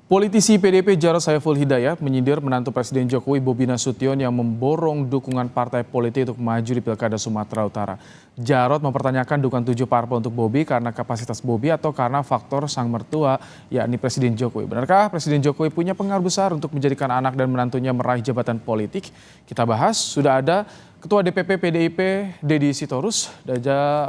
Politisi PDIP Jarod Saiful Hidayat menyindir menantu Presiden Jokowi Bobi Nasution yang memborong dukungan partai politik untuk maju di Pilkada Sumatera Utara. Jarod mempertanyakan dukungan 7 parpol untuk Bobi karena kapasitas Bobi atau karena faktor sang mertua, yakni Presiden Jokowi. Benarkah Presiden Jokowi punya pengaruh besar untuk menjadikan anak dan menantunya meraih jabatan politik? Kita bahas, sudah ada Ketua DPP PDIP Deddy Sitorus, dan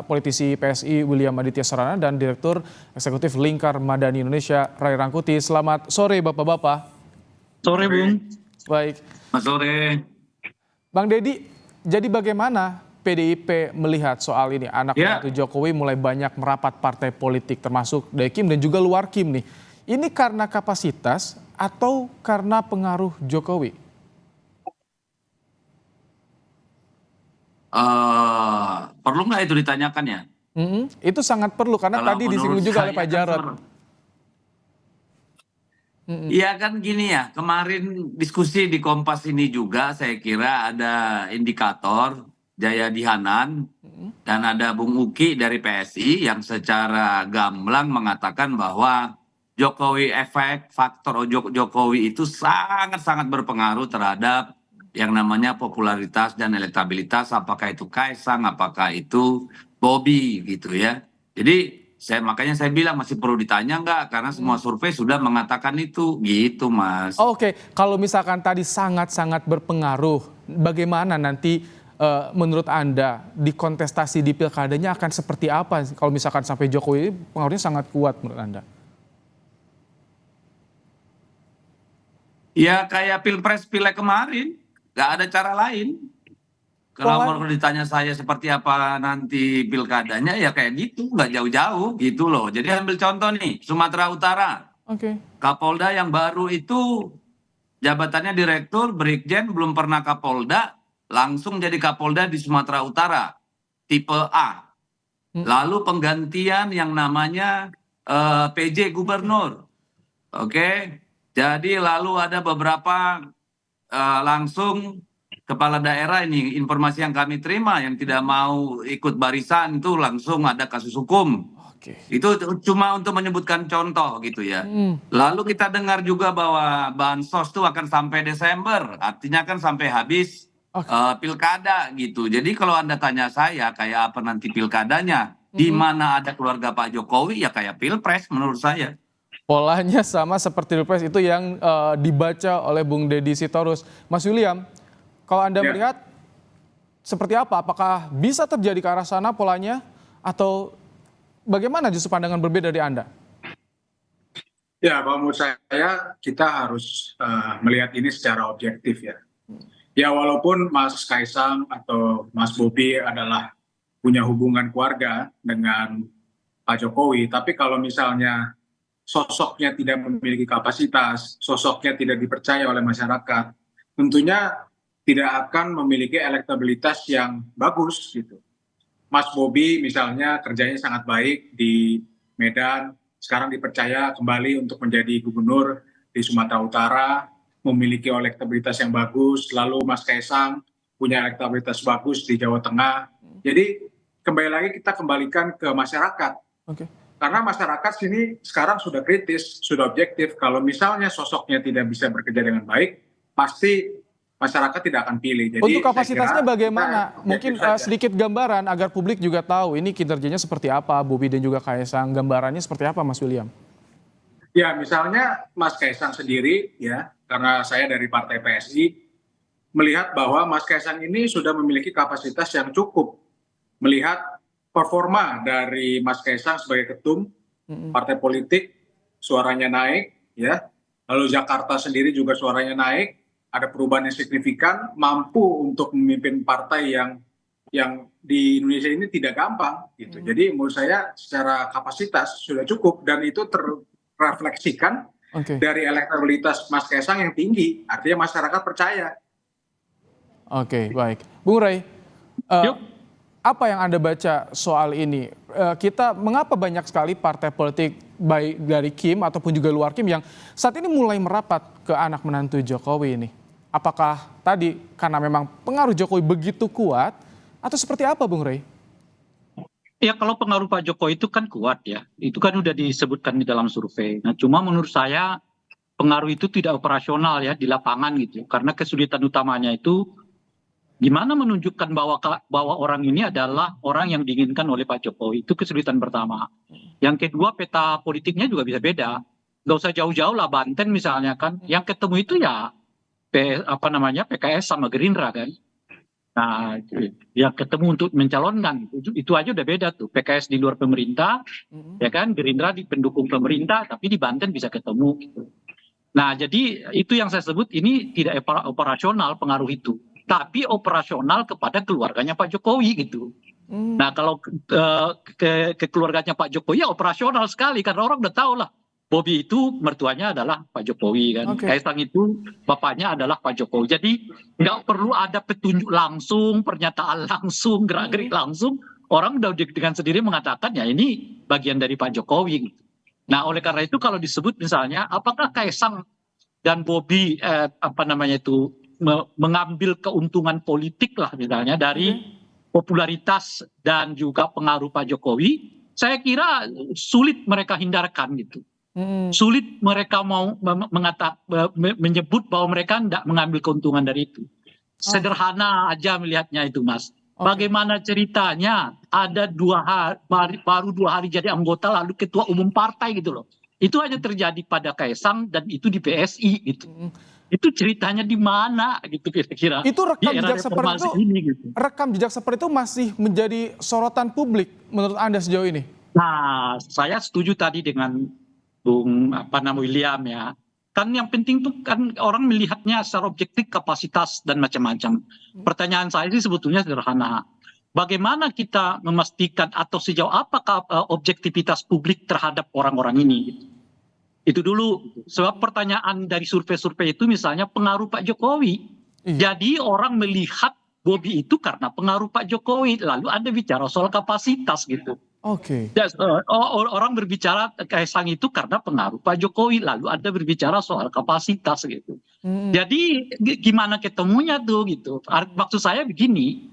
politisi PSI William Aditya Sarana, dan Direktur Eksekutif Lingkar Madani Indonesia Ray Rangkuti. Selamat sore Bapak-Bapak. Sore Bung. Baik. Selamat sore. Bang Deddy, jadi bagaimana PDIP melihat soal ini? Anak menantu Jokowi mulai banyak merapat partai politik termasuk dari Kim dan juga luar Kim nih. Ini karena kapasitas atau karena pengaruh Jokowi? Perlu nggak itu ditanyakan ya? Itu sangat perlu karena Kalau tadi disinggung juga oleh Pak Jarod. Iya kan gini ya, kemarin diskusi di Kompas ini juga saya kira ada indikator Jaya Dihanan dan ada Bung Uki dari PSI yang secara gamblang mengatakan bahwa Jokowi efek, faktor Jokowi itu sangat-sangat berpengaruh terhadap yang namanya popularitas dan elektabilitas, apakah itu Kaisang, apakah itu Bobi gitu ya. Jadi makanya saya bilang masih perlu ditanya nggak, karena semua survei sudah mengatakan itu gitu Mas. Oke, kalau misalkan tadi sangat-sangat berpengaruh, bagaimana nanti menurut Anda di kontestasi di pilkadanya akan seperti apa kalau misalkan sampai Jokowi pengaruhnya sangat kuat menurut Anda? Ya kayak pilpres pileg kemarin, nggak ada cara lain. Kalau mau ditanya saya seperti apa nanti pilkadanya, ya kayak gitu, nggak jauh-jauh gitu loh. Jadi ambil contoh nih, Sumatera Utara. Kapolda yang baru itu jabatannya direktur, brigjen, belum pernah Kapolda, langsung jadi Kapolda di Sumatera Utara, tipe A. Lalu penggantian yang namanya PJ Gubernur. Oke, jadi lalu ada beberapa langsung kepala daerah, ini informasi yang kami terima, yang tidak mau ikut barisan itu langsung ada kasus hukum. Itu cuma untuk menyebutkan contoh gitu ya. Lalu kita dengar juga bahwa bansos itu akan sampai Desember, artinya kan sampai habis pilkada gitu. Jadi kalau Anda tanya saya kayak apa nanti pilkadanya, di mana ada keluarga Pak Jokowi, ya kayak pilpres menurut saya. Polanya sama seperti pilpres, itu yang dibaca oleh Bung Deddy Sitorus. Mas William, kalau Anda melihat seperti apa? Apakah bisa terjadi ke arah sana polanya? Atau bagaimana justru pandangan berbeda dari Anda? Ya, kalau menurut saya kita harus melihat ini secara objektif ya. Ya walaupun Mas Kaisang atau Mas Bobi adalah punya hubungan keluarga dengan Pak Jokowi, tapi kalau misalnya sosoknya tidak memiliki kapasitas, sosoknya tidak dipercaya oleh masyarakat, tentunya tidak akan memiliki elektabilitas yang bagus gitu. Mas Bobi misalnya kerjanya sangat baik di Medan, sekarang dipercaya kembali untuk menjadi gubernur di Sumatera Utara, memiliki elektabilitas yang bagus. Lalu Mas Kaisang punya elektabilitas bagus di Jawa Tengah. Jadi kembali lagi kita kembalikan ke masyarakat. Karena masyarakat sini sekarang sudah kritis, sudah objektif. Kalau misalnya sosoknya tidak bisa bekerja dengan baik, pasti masyarakat tidak akan pilih. Jadi untuk kapasitasnya bagaimana? Mungkin sedikit gambaran agar publik juga tahu ini kinerjanya seperti apa, Bobi dan juga Kaisang, gambarannya seperti apa Mas William? Ya misalnya Mas Kaisang sendiri ya, karena saya dari partai PSI, melihat bahwa Mas Kaisang ini sudah memiliki kapasitas yang cukup. Melihat performa dari Mas Kaisang sebagai ketum partai politik, suaranya naik ya. Lalu Jakarta sendiri juga suaranya naik. Ada perubahan yang signifikan, mampu untuk memimpin partai yang di Indonesia ini tidak gampang gitu. Jadi menurut saya secara kapasitas sudah cukup dan itu terrefleksikan dari elektabilitas Mas Kaisang yang tinggi, artinya masyarakat percaya. Oke, baik. Bung Ray, apa yang Anda baca soal ini? Mengapa banyak sekali partai politik baik dari Kim ataupun juga luar Kim yang saat ini mulai merapat ke anak menantu Jokowi ini? Apakah tadi karena memang pengaruh Jokowi begitu kuat atau seperti apa Bung Ray? Ya kalau pengaruh Pak Jokowi itu kan kuat ya, itu kan udah disebutkan di dalam survei. Nah cuma menurut saya pengaruh itu tidak operasional ya di lapangan gitu. Karena kesulitan utamanya itu gimana menunjukkan bahwa orang ini adalah orang yang diinginkan oleh Pak Jokowi. Itu kesulitan pertama. Yang kedua, peta politiknya juga bisa beda. Nggak usah jauh-jauh lah, Banten misalnya kan. Yang ketemu itu ya PKS sama Gerindra kan. Nah, yang ketemu untuk mencalonkan itu aja udah beda tuh. PKS di luar pemerintah, ya kan, Gerindra di pendukung pemerintah, tapi di Banten bisa ketemu gitu. Nah, jadi itu yang saya sebut ini tidak operasional pengaruh itu, tapi operasional kepada keluarganya Pak Jokowi gitu. Nah, kalau ke keluarganya Pak Jokowi ya operasional sekali karena orang udah tahu lah. Bobi itu mertuanya adalah Pak Jokowi kan. Kaisang itu bapaknya adalah Pak Jokowi. Jadi nggak perlu ada petunjuk langsung, pernyataan langsung, gerak-gerik langsung. Orang udah dengan sendiri mengatakan ya ini bagian dari Pak Jokowi. Nah, oleh karena itu kalau disebut misalnya apakah Kaisang dan Bobi mengambil keuntungan politik lah misalnya dari popularitas dan juga pengaruh Pak Jokowi, saya kira sulit mereka hindarkan gitu. Sulit mereka mau menyebut bahwa mereka tidak mengambil keuntungan dari itu. Sederhana aja melihatnya itu, Mas. Bagaimana ceritanya ada baru 2 hari jadi anggota lalu ketua umum partai gitu loh. Itu hanya terjadi pada Kaisang dan itu di PSI gitu. Itu ceritanya di mana gitu kira-kira. Itu rekam di jejak seperti itu, gitu. rekam jejak seperti itu masih menjadi sorotan publik menurut Anda sejauh ini? Nah, saya setuju tadi dengan Bung William ya. Kan yang penting tuh kan orang melihatnya secara objektif kapasitas dan macam-macam. Pertanyaan saya sih sebetulnya sederhana. Bagaimana kita memastikan atau sejauh apa objektivitas publik terhadap orang-orang ini? Itu dulu. Sebab pertanyaan dari survei-survei itu misalnya pengaruh Pak Jokowi. Jadi orang melihat Bobi itu karena pengaruh Pak Jokowi. Lalu ada bicara soal kapasitas gitu. Orang berbicara Kaisang itu karena pengaruh Pak Jokowi, lalu ada berbicara soal kapasitas gitu. Jadi gimana ketemunya tuh gitu. Maksud saya begini,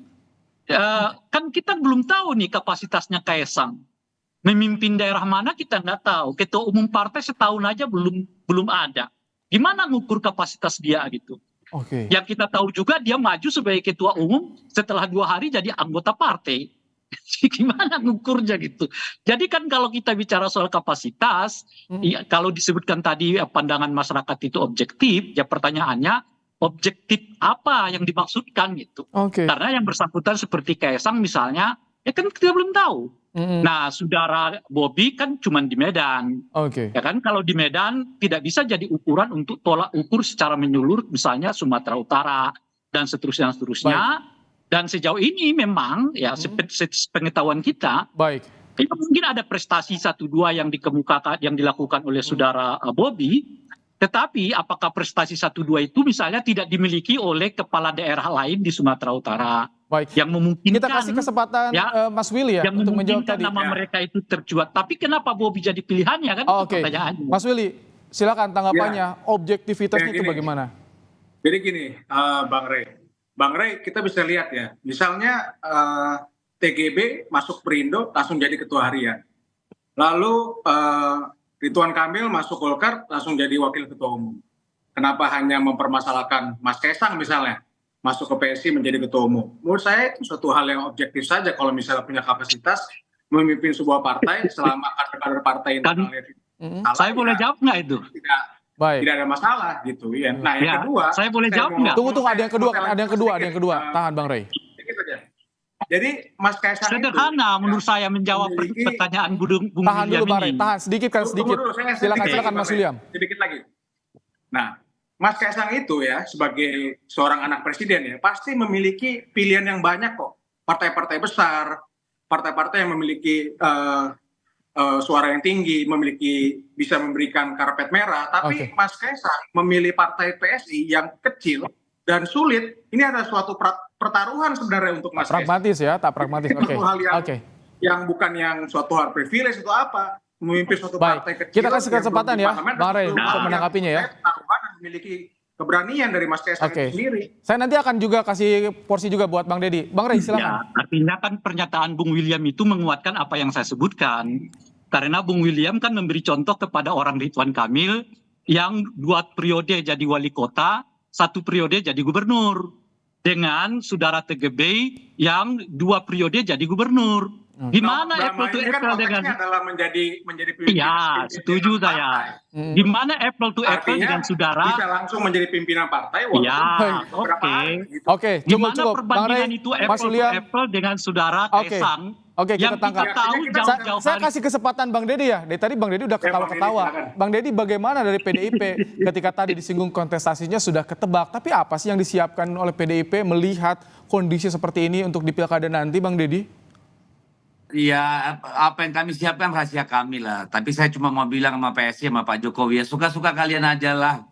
kan kita belum tahu nih kapasitasnya Kaisang. Memimpin daerah mana kita nggak tahu. Ketua umum partai setahun aja belum ada. Gimana ngukur kapasitas dia gitu. Yang kita tahu juga dia maju sebagai ketua umum setelah 2 hari jadi anggota partai. Gimana ngukurnya gitu. Jadi kan kalau kita bicara soal kapasitas, ya, kalau disebutkan tadi pandangan masyarakat itu objektif, ya pertanyaannya objektif apa yang dimaksudkan gitu. Karena yang bersangkutan seperti Kaisang misalnya, ya kan kita belum tahu. Nah, saudara Bobi kan cuma di Medan. Ya kan kalau di Medan tidak bisa jadi ukuran untuk tolak ukur secara menyeluruh misalnya Sumatera Utara dan seterusnya. Dan sejauh ini memang ya pengetahuan kita, itu mungkin ada prestasi 1-2 yang dikemukakan, yang dilakukan oleh saudara Bobi, tetapi apakah prestasi 1-2 itu misalnya tidak dimiliki oleh kepala daerah lain di Sumatera Utara? Yang memungkinkan kita kasih kesempatan Mas Willy ya untuk menjawab tadi. Nama mereka itu tercuat. Tapi kenapa Bobi jadi pilihannya kan? Itu pertanyaannya. Mas Willy, silakan tanggapannya. Objektivitasnya itu bagaimana? Jadi gini, Bang Rey, kita bisa lihat ya, misalnya TGB masuk Perindo langsung jadi ketua harian. Lalu Ridwan Kamil masuk Golkar langsung jadi wakil ketua umum. Kenapa hanya mempermasalahkan Mas Kaisang misalnya masuk ke PSI menjadi ketua umum? Menurut saya itu suatu hal yang objektif saja kalau misalnya punya kapasitas memimpin sebuah partai selama kader-kader partai internalnya. Saya boleh jawab nggak itu? Tidak ada masalah gitu ya. Nah, yang kedua, saya boleh jawab nggak? Tunggu, ada yang kedua. Tahan Bang Rey. Jadi Mas Kaisang sederhana menurut saya menjawab pertanyaan Bung Tahan William dulu Bang Rey, ini. tahan sedikit. Silakan Mas William. Sedikit lagi. Nah, Mas Kaisang itu ya sebagai seorang anak presiden ya pasti memiliki pilihan yang banyak kok. Partai-partai besar, partai-partai yang memiliki suara yang tinggi, bisa memberikan karpet merah, tapi Mas Kaisang memilih partai PSI yang kecil dan sulit. Ini ada suatu pertaruhan sebenarnya untuk Mas Kaisang. Pragmatis ya, tak pragmatis. Yang bukan yang suatu hal privilege itu apa? Memimpin suatu partai kecil. Kita kasih kesempatan ya, Bang Rey, untuk menanggapinya ya. Pertaruhan dan memiliki keberanian dari Mas Kaisang sendiri. Saya nanti akan juga kasih porsi juga buat Bang Deddy. Bang Rey, silakan. Ya, artinya kan pernyataan Bung William itu menguatkan apa yang saya sebutkan. Karena Bung William kan memberi contoh kepada orang Ridwan Kamil yang 2 periode jadi wali kota, 1 periode jadi gubernur. Dengan saudara TGB yang 2 periode jadi gubernur. Gimana apple to ini kan apple dengan... konteksnya adalah menjadi pimpinan. Iya, setuju saya. Gimana apple to apple dengan saudara? Bisa langsung menjadi pimpinan partai walaupun Ya, beberapa hari, gitu. Oke, Gimana cukup. Bang Rey, perbandingan itu Mas apple to William. apple dengan saudara Oke. Kaisang? Oke, kita yang tangkap. kita tahu Kita- jauh-jauh Saya hari. kasih kesempatan Bang Deddy ya. Dari tadi Bang Deddy udah Ya, Bang ketawa-ketawa. Deddy, silakan. Bang Deddy bagaimana dari PDIP ketika tadi disinggung kontestasinya sudah ketebak. Tapi apa sih yang disiapkan oleh PDIP melihat kondisi seperti ini untuk di pilkada nanti Bang Deddy? Ya, apa yang kami siapkan rahasia kami lah. Tapi saya cuma mau bilang sama PSI sama Pak Jokowi ya suka-suka kalian aja lah.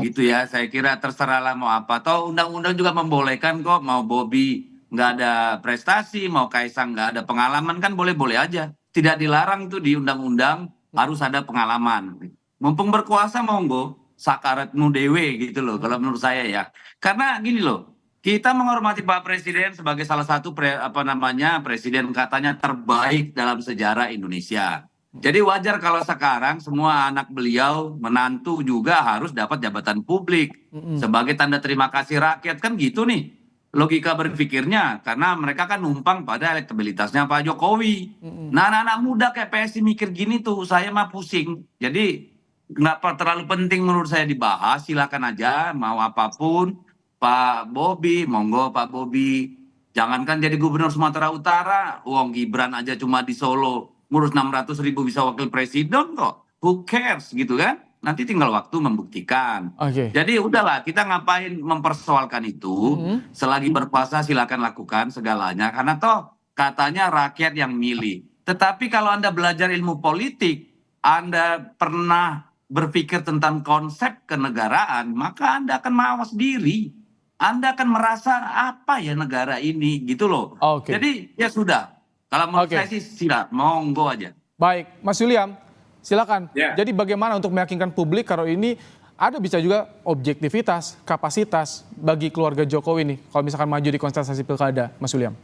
Gitu ya, saya kira terserahlah mau apa. Toh undang-undang juga membolehkan kok mau Bobi nggak ada prestasi, mau Kaisang nggak ada pengalaman kan boleh-boleh aja. Tidak dilarang tuh di undang-undang harus ada pengalaman. Mumpung berkuasa monggo, sakaratmu dewe gitu loh kalau menurut saya ya. Karena gini loh, kita menghormati Pak Presiden sebagai salah satu presiden katanya terbaik dalam sejarah Indonesia. Jadi wajar kalau sekarang semua anak beliau, menantu juga harus dapat jabatan publik sebagai tanda terima kasih rakyat kan gitu nih. Logika berpikirnya karena mereka kan numpang pada elektabilitasnya Pak Jokowi. Nah, anak-anak muda kayak PSI mikir gini tuh, saya mah pusing. Jadi nggak terlalu penting menurut saya dibahas, silakan aja mau apapun. Pak Bobi, monggo Pak Bobi. Jangankan jadi gubernur Sumatera Utara, uang Gibran aja cuma di Solo ngurus 600.000 bisa wakil presiden kok. Who cares gitu kan? Nanti tinggal waktu membuktikan. Oke. Jadi udahlah, kita ngapain mempersoalkan itu? Selagi berkuasa silakan lakukan segalanya. Karena toh katanya rakyat yang milih. Tetapi kalau Anda belajar ilmu politik, Anda pernah berpikir tentang konsep kenegaraan, maka Anda akan mawas diri. Anda akan merasa apa ya negara ini gitu loh. Oke. Jadi ya sudah. Kalau menurut Oke. saya sih silakan, monggo aja. Baik, Mas William, silakan. Ya. Jadi bagaimana untuk meyakinkan publik kalau ini ada bisa juga objektivitas, kapasitas bagi keluarga Jokowi nih kalau misalkan maju di kontestasi pilkada, Mas William?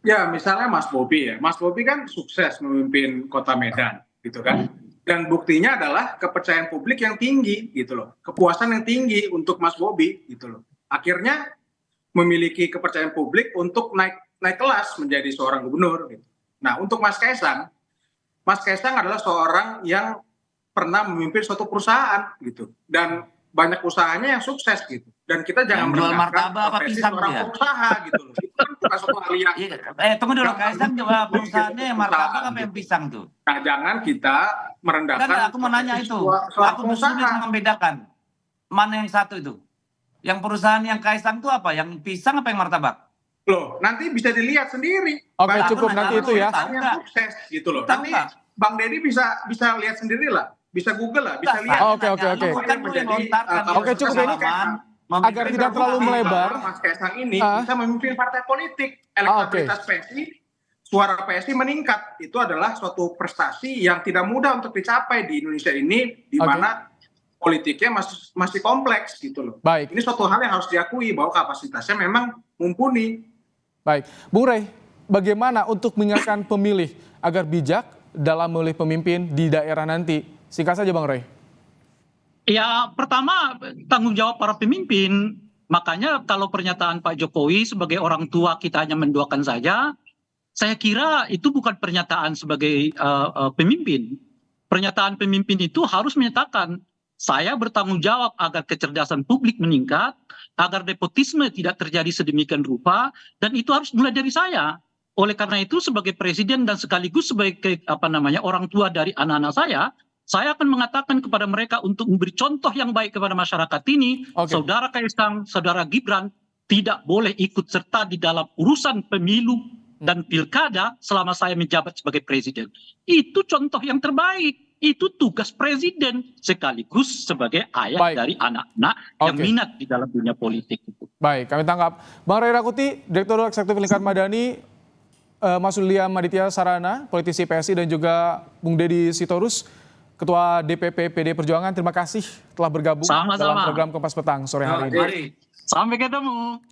Ya, misalnya Mas Bobi ya. Mas Bobi kan sukses memimpin Kota Medan, gitu kan. Dan buktinya adalah kepercayaan publik yang tinggi, gitu loh. Kepuasan yang tinggi untuk Mas Bobi, gitu loh. Akhirnya memiliki kepercayaan publik untuk naik kelas menjadi seorang gubernur. Gitu. Nah, untuk Mas Kaisang adalah seorang yang pernah memimpin suatu perusahaan, gitu. Dan banyak usahanya yang sukses, gitu. Dan kita jangan Yang jual merendahkan martabak apa profesi pisang seorang dia? pengusaha, gitu loh. Itu kan bukan suatu hal yang Iya, tunggu dulu, Kaisang coba perusahaannya yang martabak apa yang pisang tuh? Nah, jangan kita merendahkan. Enggak, aku mau nanya itu. Suatu Aku sulit pengusaha. membedakan. Mana yang satu itu? Yang perusahaan yang Kaisang itu apa? Yang pisang apa yang martabak? Loh, nanti bisa dilihat sendiri. Oke, Banyak cukup perusahaan nanti itu ya. yang sukses gitu loh. Tahu Nanti nggak? Bang Deddy bisa lihat sendiri lah. Bisa Google lah, bisa Enggak, lihat. Oke, oke, oke. Bukan lu yang lontarkan. Oke, cukup ini agar tidak terlalu melebar. Mas Kaisang ini bisa memimpin partai politik. Elektabilitas PSI, suara PSI meningkat. Itu adalah suatu prestasi yang tidak mudah untuk dicapai di Indonesia ini, di mana politiknya masih kompleks gitu loh. Baik. Ini suatu hal yang harus diakui bahwa kapasitasnya memang mumpuni. Baik, Bung Rey, bagaimana untuk mengingatkan pemilih agar bijak dalam memilih pemimpin di daerah nanti? Singkat saja Bang Rey. Ya, pertama tanggung jawab para pemimpin. Makanya kalau pernyataan Pak Jokowi sebagai orang tua kita hanya mendoakan saja, saya kira itu bukan pernyataan sebagai pemimpin. Pernyataan pemimpin itu harus menyatakan, saya bertanggung jawab agar kecerdasan publik meningkat, agar nepotisme tidak terjadi sedemikian rupa, dan itu harus mulai dari saya. Oleh karena itu sebagai presiden dan sekaligus sebagai orang tua dari anak-anak saya akan mengatakan kepada mereka untuk memberi contoh yang baik kepada masyarakat ini. Saudara Kaisang, saudara Gibran tidak boleh ikut serta di dalam urusan pemilu dan pilkada selama saya menjabat sebagai presiden. Itu contoh yang terbaik. Itu tugas presiden sekaligus sebagai ayah dari anak-anak yang minat di dalam dunia politik itu. Baik, kami tangkap. Bang Rey Rangkuti, Direktur Eksekutif Lingkar Madani, Mas William Aditya Sarana, politisi PSI, dan juga Bung Deddy Sitorus, Ketua DPP PD Perjuangan. Terima kasih telah bergabung dalam program Kompas Petang sore hari ini. Sampai ketemu.